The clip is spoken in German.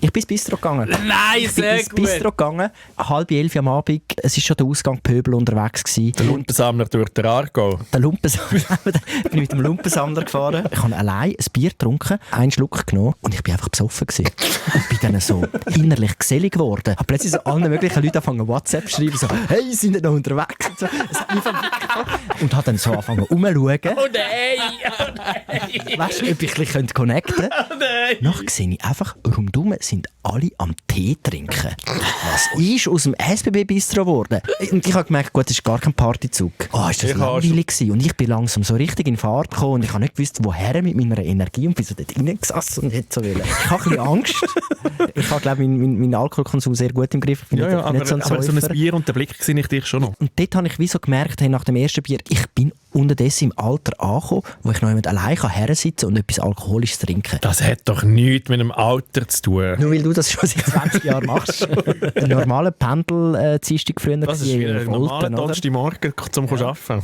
Ich bin ins Bistro gegangen. Nein, Ich bin sehr ins gut. Bistro gegangen, 10:30 am Abend. Es war schon der Ausgang Pöbel unterwegs gewesen. Der Lumpensammler durch den Aargau. Der Lumpensammler, ich bin mit dem Lumpensammler gefahren. Ich habe allein ein Bier getrunken, einen Schluck genommen und ich bin einfach besoffen gewesen. Und bin dann so innerlich gesellig geworden. Ich habe plötzlich so allen möglichen Leuten angefangen WhatsApp zu schreiben, so «Hey, sind ihr noch unterwegs?» Und, so. Es hat mich und habe dann so angefangen rumzuschauen. Oh nein! Weißt du, ob ich ein bisschen connecten könnte? Oh nein! Nachher sehe ich einfach, rundum sind alle am Tee trinken. Was ist aus dem SBB-Bistro geworden? Und ich habe gemerkt, gut, das ist gar kein Partyzug. Oh, ist das langweilig gewesen. Und ich bin langsam so richtig in Fahrt gekommen und ich habe nicht gewusst, woher mit meiner Energie, und bin so dort reingesessen und hätte so wollen. Ich habe ein bisschen Angst. Ich habe, glaube ich, meinen Alkoholkonsum sehr gut im Griff. Ich bin nicht so ein aber so ein Säufer. Bier und der Blick sehe ich dich schon noch. Und dort habe ich wie so gemerkt, hey, nach dem ersten Bier, ich bin unterdessen im Alter angekommen, wo ich noch jemand allein hersitzen und etwas Alkoholisches trinken. Das hat doch nichts mit dem Alter zu tun. Nur weil du das schon seit 20 Jahren machst. Ein normaler Pendel-Dienstag früher Das ist gewesen, wie ein auf normaler Olten, oder? Donnerstagmorgen zum Arbeiten.